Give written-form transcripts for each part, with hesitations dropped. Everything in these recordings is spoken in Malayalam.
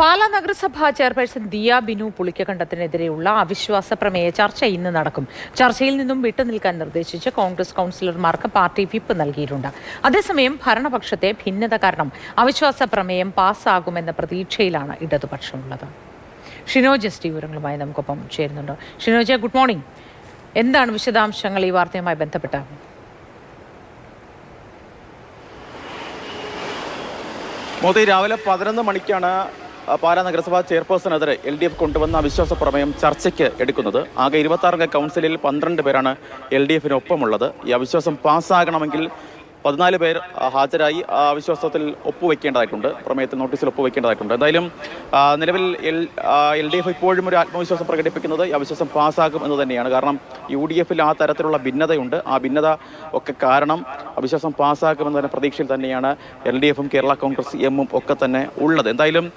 പാലാ നഗരസഭാ ചെയർപേഴ്സൺ ദിയ ബിനു പുളിക്കക്കണ്ടത്തിനെതിരെയുള്ള അവിശ്വാസ പ്രമേയ ചർച്ച ഇന്ന് നടക്കും. ചർച്ചയിൽ നിന്നും വിട്ടുനിൽക്കാൻ നിർദ്ദേശിച്ച് കോൺഗ്രസ് കൗൺസിലർമാർക്ക് പാർട്ടി വിപ്പ് നൽകിയിട്ടുണ്ട്. അതേസമയം ഭരണപക്ഷത്തെ ഭിന്നത കാരണം അവിശ്വാസ പ്രമേയം പാസ്സാകുമെന്ന പ്രതീക്ഷയിലാണ് ഇടതുപക്ഷമുള്ളത്. ഷിനോജ് എസ് ടി വിവരങ്ങളുമായി നമുക്കൊപ്പം ചേരുന്നുണ്ട്. ഷിനോജ, ഗുഡ് മോർണിംഗ്. എന്താണ് വിശദാംശങ്ങൾ ഈ വാർത്തയുമായി ബന്ധപ്പെട്ട്? മോദി, രാവിലെ 11 മണിക്കാണ് പാലാ നഗരസഭാ ചെയർപേഴ്സണെതിരെ LDF കൊണ്ടുവന്ന അവിശ്വാസ പ്രമേയം ചർച്ചയ്ക്ക് എടുക്കുന്നത്. ആകെ 26 അംഗ കൗൺസിലിൽ 12 പേരാണ് LDFിനൊപ്പമുള്ളത്. ഈ അവിശ്വാസം പാസ്സാകണമെങ്കിൽ 14 പേർ ഹാജരായി അവിശ്വാസത്തിൽ ഒപ്പുവെക്കേണ്ടതായിട്ടുണ്ട്, പ്രമേയത്തിൽ നോട്ടീസിൽ ഒപ്പുവെക്കേണ്ടതായിട്ടുണ്ട്. എന്തായാലും നിലവിൽ LDF ഇപ്പോഴും ഒരു ആത്മവിശ്വാസം പ്രകടിപ്പിക്കുന്നത് ഈ അവിശ്വാസം പാസ്സാകും എന്ന് തന്നെയാണ്. കാരണം UDFിൽ ആ തരത്തിലുള്ള ഭിന്നതയുണ്ട്. ആ ഭിന്നത ഒക്കെ കാരണം അവിശ്വാസം പാസ്സാക്കുമെന്ന തന്നെ പ്രതീക്ഷയിൽ തന്നെയാണ് LDFും കേരള കോൺഗ്രസ് എമ്മും ഒക്കെ തന്നെ ഉള്ളത്. എന്തായാലും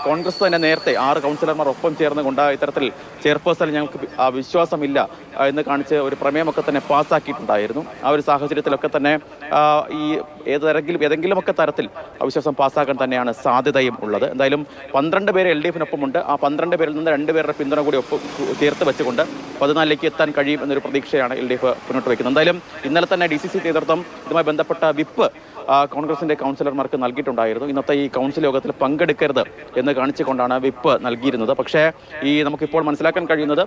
കോൺഗ്രസ് തന്നെ നേരത്തെ 6 കൗൺസിലർമാർ ഒപ്പം ചേർന്നുകൊണ്ട് ഇത്തരത്തിൽ ചെയർപേഴ്സണിൽ ഞങ്ങൾക്ക് വിശ്വാസമില്ല എന്ന് കാണിച്ച് ഒരു പ്രമേയമൊക്കെ തന്നെ പാസ്സാക്കിയിട്ടുണ്ടായിരുന്നു. ആ ഒരു സാഹചര്യത്തിലൊക്കെ തന്നെ ഈ ഏതെങ്കിലുമൊക്കെ തരത്തിൽ അവിശ്വാസം പാസ്സാക്കാൻ തന്നെയാണ് സാധ്യതയും ഉള്ളത്. എന്തായാലും 12 പേര് LDFിനൊപ്പമുണ്ട്. ആ 12 പേരിൽ നിന്ന് 2 പേരുടെ പിന്തുണ കൂടി ചേർത്ത് വെച്ചുകൊണ്ട് 14ലേക്ക് എത്താൻ കഴിയും എന്നൊരു പ്രതീക്ഷയാണ് LDF മുന്നോട്ട് വയ്ക്കുന്നത്. എന്തായാലും ഇന്നലെ തന്നെ DCC നേതൃത്വം ഇതുമായി ബന്ധപ്പെട്ട വിപ്പ് കോൺഗ്രസിന്റെ കൗൺസിലർമാർക്ക് നൽകിയിട്ടുണ്ടായിരുന്നു. ഇന്നത്തെ ഈ കൗൺസിൽ യോഗത്തിൽ പങ്കെടുക്കരുത് എന്ന് കാണിച്ചുകൊണ്ടാണ് വിപ്പ് നൽകിയിരുന്നത്. പക്ഷേ നമുക്കിപ്പോൾ മനസ്സിലാക്കാൻ കഴിയുന്നത്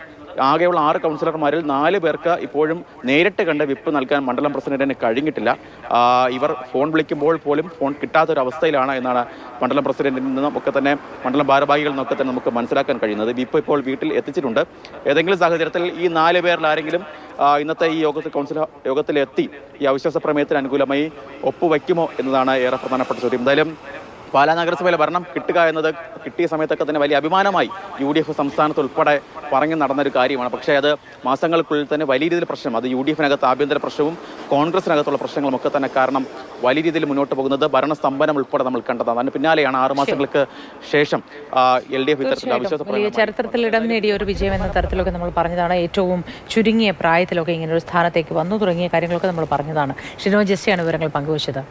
ആകെയുള്ള 6 കൗൺസിലർമാരിൽ 4 പേർക്ക് ഇപ്പോഴും നേരിട്ട് കണ്ട് വിപ്പ് നൽകാൻ മണ്ഡലം പ്രസിഡന്റിന് കഴിഞ്ഞിട്ടില്ല. ഇവർ ഫോൺ വിളിക്കുമ്പോൾ പോലും ഫോൺ കിട്ടാത്തൊരവസ്ഥയിലാണ് എന്നാണ് മണ്ഡലം പ്രസിഡന്റിൽ നിന്നും ഒക്കെ തന്നെ മണ്ഡലം ഭാരവാഹികളിൽ നിന്നൊക്കെ തന്നെ നമുക്ക് മനസ്സിലാക്കാൻ കഴിയുന്നത്. വിപ്പ് ഇപ്പോൾ വീട്ടിൽ എത്തിച്ചിട്ടുണ്ട്. ഏതെങ്കിലും സാഹചര്യത്തിൽ ഈ 4 പേരിൽ ആരെങ്കിലും ഇന്നത്തെ ഈ യോഗത്തിലെത്തി ഈ അവിശ്വാസ പ്രമേയത്തിന് അനുകൂലമായി ഒപ്പുവയ്ക്കുമോ എന്നതാണ് ഏറെ പ്രധാനപ്പെട്ട ചോദ്യം. എന്തായാലും പാലാ നഗരസഭയിലെ ഭരണം കിട്ടുക എന്നത് കിട്ടിയ സമയത്തൊക്കെ തന്നെ വലിയ അഭിമാനമായി UDF സംസ്ഥാനത്ത് ഉൾപ്പെടെ പറഞ്ഞു നടന്നൊരു കാര്യമാണ്. പക്ഷേ അത് മാസങ്ങൾക്കുള്ളിൽ തന്നെ വലിയ രീതിയിൽ പ്രശ്നം, അത് UDFിനകത്ത് ആഭ്യന്തര പ്രശ്നവും കോൺഗ്രസിനകത്തുള്ള പ്രശ്നങ്ങളും ഒക്കെ തന്നെ കാരണം വലിയ രീതിയിൽ മുന്നോട്ട് പോകുന്നത് ഭരണസ്തംഭനം ഉൾപ്പെടെ നമ്മൾ കണ്ടതാണ്. അതിന് പിന്നാലെയാണ് 6 മാസങ്ങൾക്ക് ശേഷം LDF ഇത്തരത്തിലുള്ള അവിശ്വാസ ചരിത്രത്തിൽ ഇടം നേടിയ ഒരു വിജയം എന്ന തരത്തിലൊക്കെ നമ്മൾ പറഞ്ഞതാണ്. ഏറ്റവും ചുരുങ്ങിയ പ്രായത്തിലൊക്കെ ഇങ്ങനെ ഒരു സ്ഥാനത്തേക്ക് വന്നു തുടങ്ങിയ കാര്യങ്ങളൊക്കെ നമ്മൾ പറഞ്ഞതാണ്. ഷിനോജ് എസ് ടി ആണ് വിവരങ്ങൾ പങ്കുവച്ചത്.